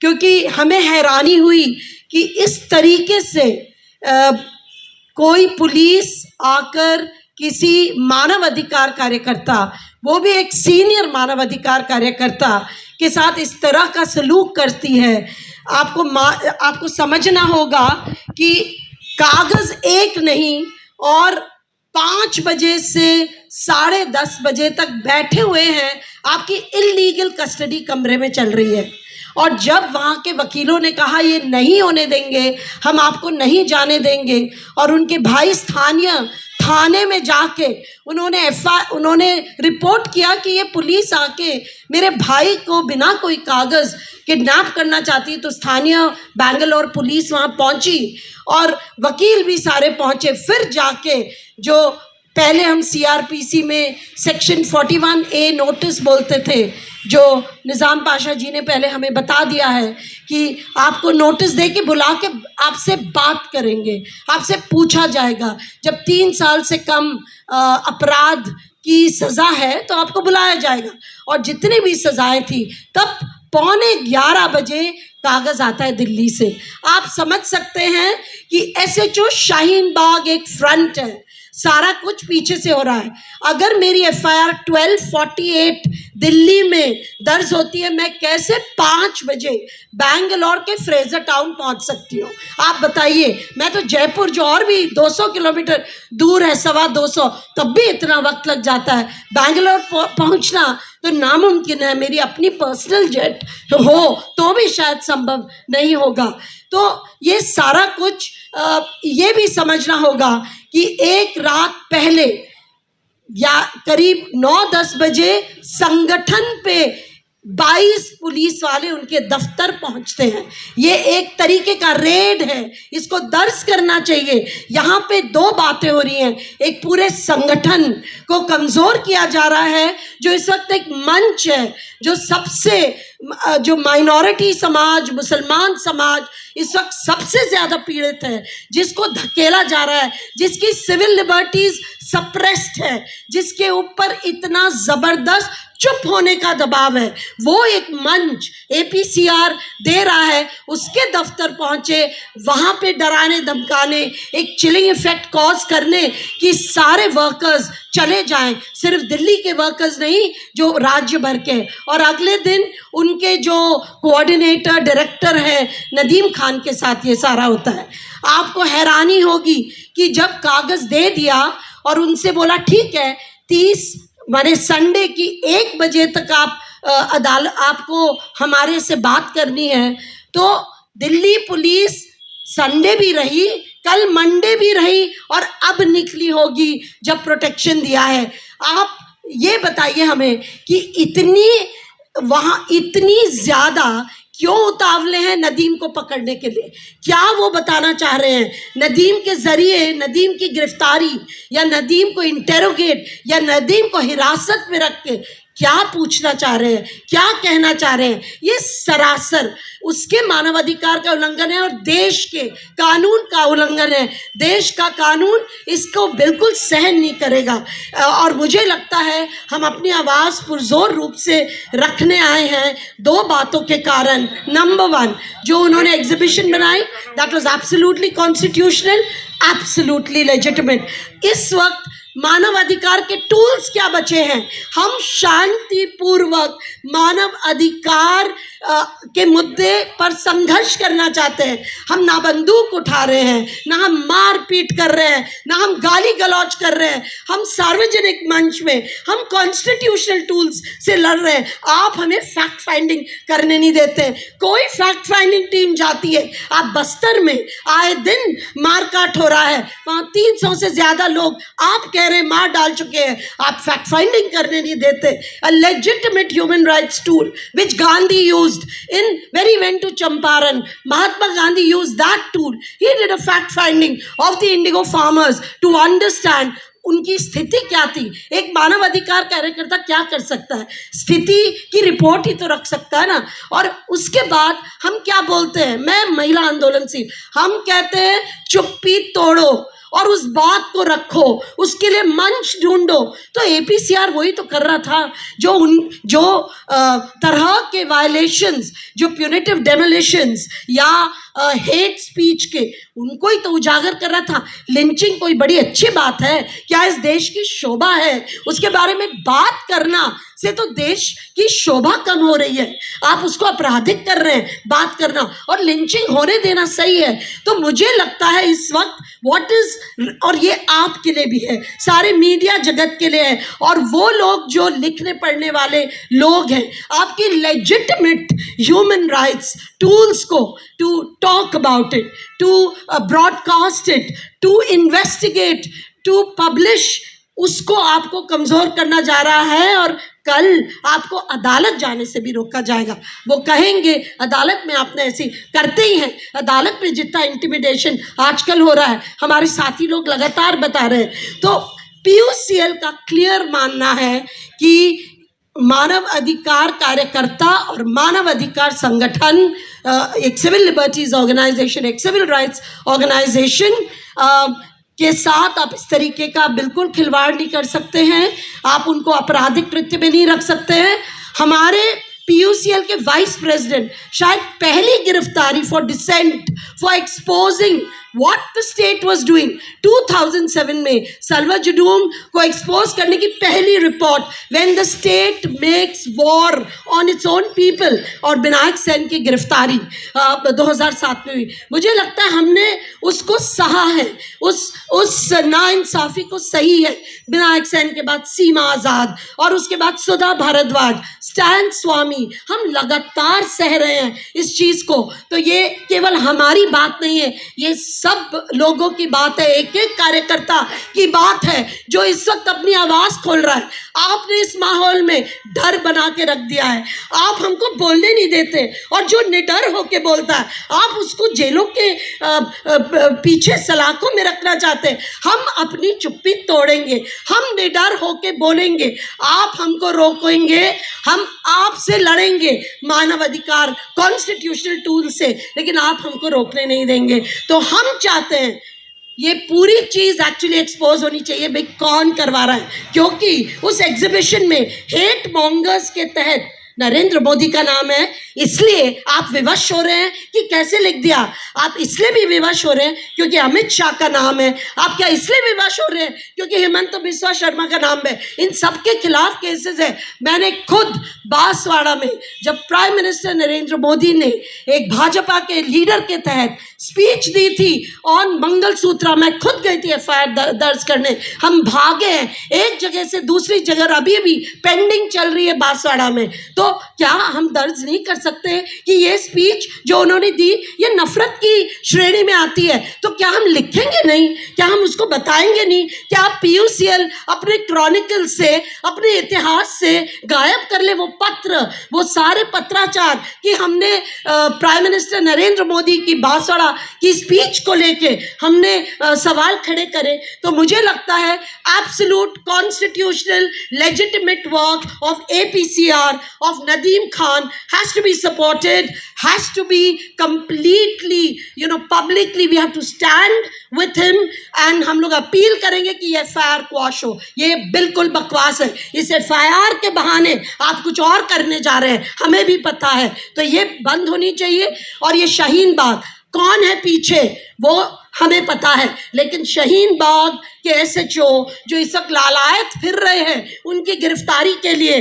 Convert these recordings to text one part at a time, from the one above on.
क्योंकि हमें हैरानी हुई कि इस तरीके से कोई पुलिस आकर किसी मानव अधिकार कार्यकर्ता, वो भी एक सीनियर मानव अधिकार कार्यकर्ता के साथ इस तरह का सलूक करती है। आपको समझना होगा कि कागज एक नहीं और 5 बजे से 10:30 बजे तक बैठे हुए हैं, आपकी इल्लीगल कस्टडी कमरे में चल रही है। और जब वहाँ के वकीलों ने कहा ये नहीं होने देंगे, हम आपको नहीं जाने देंगे, और उनके भाई स्थानीय थाने में जाके उन्होंने रिपोर्ट किया कि ये पुलिस आके मेरे भाई को बिना कोई कागज़ किडनैप करना चाहती है, तो स्थानीय बैंगलोर पुलिस वहाँ पहुँची और वकील भी सारे पहुँचे। फिर जाके जो पहले हम सीआरपीसी में सेक्शन 41A नोटिस बोलते थे, जो निज़ाम पाशा जी ने पहले हमें बता दिया है कि आपको नोटिस दे के बुला के आपसे बात करेंगे, आपसे पूछा जाएगा। जब 3 साल से कम अपराध की सज़ा है तो आपको बुलाया जाएगा। और जितनी भी सज़ाएं थी, तब 11:15 बजे कागज़ आता है दिल्ली से। आप समझ सकते हैं कि SHO शाहीन बाग एक फ्रंट है, सारा कुछ पीछे से हो रहा है। अगर मेरी FIR 1248 दिल्ली में दर्ज होती है, मैं कैसे 5 बजे बैंगलोर के फ्रेजर टाउन पहुंच सकती हूँ? आप बताइए। मैं तो जयपुर, जो और भी 200 किलोमीटर दूर है, 225, तब भी इतना वक्त लग जाता है। बैंगलोर पहुंचना तो नामुमकिन है। मेरी अपनी पर्सनल जेट हो तो भी शायद संभव नहीं होगा। तो ये सारा कुछ ये भी समझना होगा कि एक रात पहले या करीब 9-10 बजे संगठन पे 22 पुलिस वाले उनके दफ्तर पहुंचते हैं। ये एक तरीके का रेड है, इसको दर्ज करना चाहिए। यहाँ पे 2 बातें हो रही हैं। एक, पूरे संगठन को कमज़ोर किया जा रहा है, जो इस वक्त एक मंच है, जो माइनॉरिटी समाज, मुसलमान समाज इस वक्त सबसे ज़्यादा पीड़ित है, जिसको धकेला जा रहा है, जिसकी सिविल लिबर्टीज़ सप्रेस्ड है, जिसके ऊपर इतना ज़बरदस्त चुप होने का दबाव है, वो एक मंच APCR दे रहा है। उसके दफ्तर पहुंचे, वहाँ पे डराने धमकाने, एक चिलिंग इफेक्ट कॉज करने कि सारे वर्कर्स चले जाएं, सिर्फ दिल्ली के वर्कर्स नहीं, जो राज्य भर के। और अगले दिन उनके जो कोऑर्डिनेटर डायरेक्टर है नदीम खान के साथ ये सारा होता है। आपको हैरानी होगी कि जब कागज़ दे दिया और उनसे बोला ठीक है 30 माने संडे की 1 बजे तक आपको हमारे से बात करनी है, तो दिल्ली पुलिस संडे भी रही, कल मंडे भी रही, और अब निकली होगी जब प्रोटेक्शन दिया है। आप ये बताइए हमें कि इतनी ज़्यादा क्यों उतावले हैं नदीम को पकड़ने के लिए? क्या वो बताना चाह रहे हैं? नदीम के ज़रिए नदीम की गिरफ्तारी, या नदीम को इंटेरोगेट, या नदीम को हिरासत में रख के क्या पूछना चाह रहे हैं, क्या कहना चाह रहे हैं? ये सरासर उसके मानवाधिकार का उल्लंघन है और देश के कानून का उल्लंघन है। देश का कानून इसको बिल्कुल सहन नहीं करेगा। और मुझे लगता है हम अपनी आवाज़ पुरजोर रूप से रखने आए हैं 2 बातों के कारण। नंबर 1, जो उन्होंने एग्जीबिशन बनाई, that was absolutely constitutional, absolutely legitimate. इस वक्त मानव अधिकार के टूल्स क्या बचे हैं? हम शांतिपूर्वक मानव अधिकार के मुद्दे पर संघर्ष करना चाहते हैं। हम ना बंदूक उठा रहे हैं, ना हम मारपीट कर रहे हैं, ना हम गाली गलौज कर रहे हैं। हम सार्वजनिक मंच में हम कॉन्स्टिट्यूशनल टूल्स से लड़ रहे हैं। आप हमें फैक्ट फाइंडिंग करने नहीं देते। कोई फैक्ट फाइंडिंग टीम जाती है, आप बस्तर में आए दिन मारकाट हो रहा है, वहाँ 300 से ज़्यादा लोग आप कह रहे मार डाल चुके हैं, आप फैक्ट फाइंडिंग करने नहीं देते। A legitimate human rights tool which Gandhi used when he went to Champaran, Mahatma Gandhi used that tool. He did a fact finding of the indigo farmers to understand उनकी स्थिति क्या थी। एक मानव अधिकार कार्यकर्ता क्या कर सकता है? स्थिति की रिपोर्ट ही तो रख सकता है ना। और उसके बाद हम क्या बोलते हैं? मैं महिला आंदोलन से हम कहते हैं चुप्पी तोड़ो, और उस बात को रखो, उसके लिए मंच ढूंढो। तो एपीसीआर वही तो कर रहा था, जो तरह के वायलेशंस, जो प्यूनिटिव डेमोलिशंस या हेट स्पीच के, उनको ही तो उजागर कर रहा था। लिंचिंग कोई बड़ी अच्छी बात है क्या? इस देश की शोभा है, उसके बारे में बात करना से तो देश की शोभा कम हो रही है। आप उसको आपराधिक कर रहे हैं बात करना, और लिंचिंग होने देना सही है। तो मुझे लगता है इस वक्त व्हाट इज, और ये आपके लिए भी है, सारे मीडिया जगत के लिए है, और वो लोग जो लिखने पढ़ने वाले लोग हैं, आपकी लेजिटिमेट ह्यूमन राइट्स टूल्स को to talk about it, to broadcast it, to investigate, to publish, उसको आपको कमज़ोर करना जा रहा है। और कल आपको अदालत जाने से भी रोका जाएगा। वो कहेंगे अदालत में आपने ऐसी, करते ही हैं अदालत में, जितना इंटिमिडेशन आजकल हो रहा है, हमारे साथी लोग लगातार बता रहे हैं। तो पीयूसीएल का क्लियर मानना है कि मानव अधिकार कार्यकर्ता और मानव अधिकार संगठन, एक सिविल लिबर्टीज ऑर्गेनाइजेशन, एक सिविल राइट्स ऑर्गेनाइजेशन के साथ आप इस तरीके का बिल्कुल खिलवाड़ नहीं कर सकते हैं। आप उनको आपराधिक कृत्य में नहीं रख सकते हैं। हमारे पीयूसीएल के वाइस प्रेसिडेंट शायद पहली गिरफ्तारी for dissent, for exposing what the state was doing 2007 में सल्वा जुडूम को एक्सपोज करने की पहली report, when the state makes war on its own people, और विनायक सेन की गिरफ्तारी 2007 में हुई। मुझे लगता है हमने उसको सहा है, उस नाइंसाफ़ी को सही है। विनायक सेन के बाद सीमा आज़ाद, और उसके बाद सुधा भारद्वाज, स्टैन स्वामी, हम लगातार सह रहे हैं इस चीज़ को। तो ये केवल हमारी बात नहीं है, ये सब लोगों की बात है, एक एक कार्यकर्ता की बात है जो इस वक्त अपनी आवाज़ खोल रहा है। आपने इस माहौल में डर बना के रख दिया है, आप हमको बोलने नहीं देते, और जो निडर होके बोलता है आप उसको जेलों के पीछे सलाखों में रखना चाहते हैं। हम अपनी चुप्पी तोड़ेंगे, हम निडर होके बोलेंगे, आप हमको रोकेंगे, हम आपसे लड़ेंगे मानव अधिकार कॉन्स्टिट्यूशनल टूल से, लेकिन आप हमको रोकने नहीं देंगे। तो हम चाहते हैं ये पूरी चीज़ एक्चुअली एक्सपोज होनी चाहिए, भाई कौन करवा रहा है, क्योंकि उस एग्जीबिशन में हेट मॉन्गर्स के तहत नरेंद्र मोदी का नाम है, इसलिए आप विवश हो रहे हैं कि कैसे लिख दिया। आप इसलिए भी विवश हो रहे हैं क्योंकि अमित शाह का नाम है। आप क्या इसलिए विवश हो रहे हैं क्योंकि हेमंत बिस्वा शर्मा का नाम है। इन सब के खिलाफ केसेस है। मैंने खुद बांसवाड़ा में जब प्राइम मिनिस्टर नरेंद्र मोदी ने एक भाजपा के लीडर के तहत स्पीच दी थी ऑन मंगलसूत्रा, मैं खुद गई थी एफआईआर दर्ज करने। हम भागे हैं एक जगह से दूसरी जगह, अभी भी पेंडिंग चल रही है बांसवाड़ा में। तो क्या हम दर्ज नहीं कर सकते कि ये स्पीच जो उन्होंने दी ये नफरत की श्रेणी में आती है? तो क्या हम लिखेंगे नहीं? क्या हम उसको बताएंगे नहीं? क्या पीयूसीएल अपने क्रॉनिकल से, अपने इतिहास से गायब कर ले वो पत्र, वो सारे पत्राचार कि हमने प्राइम मिनिस्टर नरेंद्र मोदी की बांसवाड़ा की स्पीच को लेके हमने सवाल खड़े करे? तो मुझे लगता है absolute constitutional legitimate work of APCR, of Nadeem Khan has to be supported, has to be completely, publicly we have to stand with him, and हम लोग अपील करेंगे कि ये FIR क्वाश हो। ये बिल्कुल बकवास है। इस FIR के बहाने आप कुछ और करने जा रहे हैं, हमें भी पता है। तो ये बंद होनी चाहिए। और ये शाहीन बाग कौन है पीछे वो हमें पता है, लेकिन शाहीन बाग के SHO जो इस वक्त लालायत फिर रहे हैं उनकी गिरफ्तारी के लिए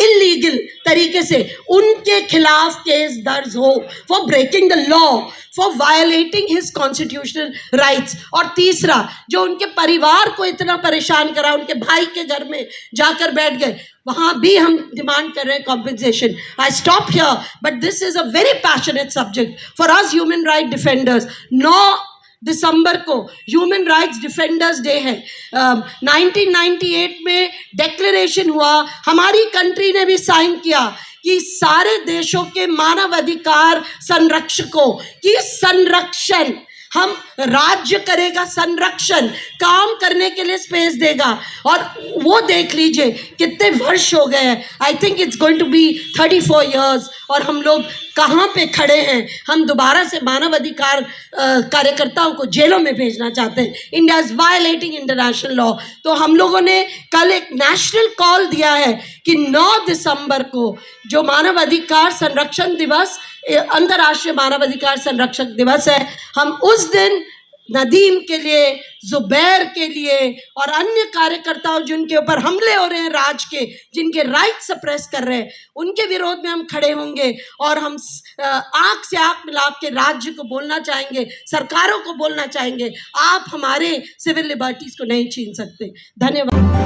इलीगल तरीके से, उनके खिलाफ केस दर्ज हो for breaking the law, for violating his constitutional rights. और तीसरा, जो उनके परिवार को इतना परेशान करा, उनके भाई के घर में जाकर बैठ गए, वहाँ भी हम डिमांड कर रहे हैं compensation. I stop here, but this is a very passionate subject for us human right defenders. 9 दिसंबर को ह्यूमन राइट्स डिफेंडर्स डे है। 1998 में डिक्लेरेशन हुआ, हमारी कंट्री ने भी साइन किया कि सारे देशों के मानव अधिकार संरक्षकों की संरक्षण हम राज्य करेगा, संरक्षण काम करने के लिए स्पेस देगा। और वो देख लीजिए कितने वर्ष हो गए हैं, I think it's going to be 34 years, और हम लोग कहाँ पे खड़े हैं। हम दोबारा से मानव अधिकार कार्यकर्ताओं को जेलों में भेजना चाहते हैं। India is violating international law. तो हम लोगों ने कल एक नेशनल कॉल दिया है कि 9 दिसंबर को जो मानव अधिकार संरक्षण दिवस, अंतर्राष्ट्रीय मानव अधिकार संरक्षक दिवस है, हम उस दिन नदीम के लिए, जुबैर के लिए और अन्य कार्यकर्ताओं जिनके ऊपर हमले हो रहे हैं राज के, जिनके राइट सप्रेस कर रहे हैं, उनके विरोध में हम खड़े होंगे। और हम आंख से आंख मिला के राज्य को बोलना चाहेंगे, सरकारों को बोलना चाहेंगे, आप हमारे सिविल लिबर्टीज को नहीं छीन सकते। धन्यवाद।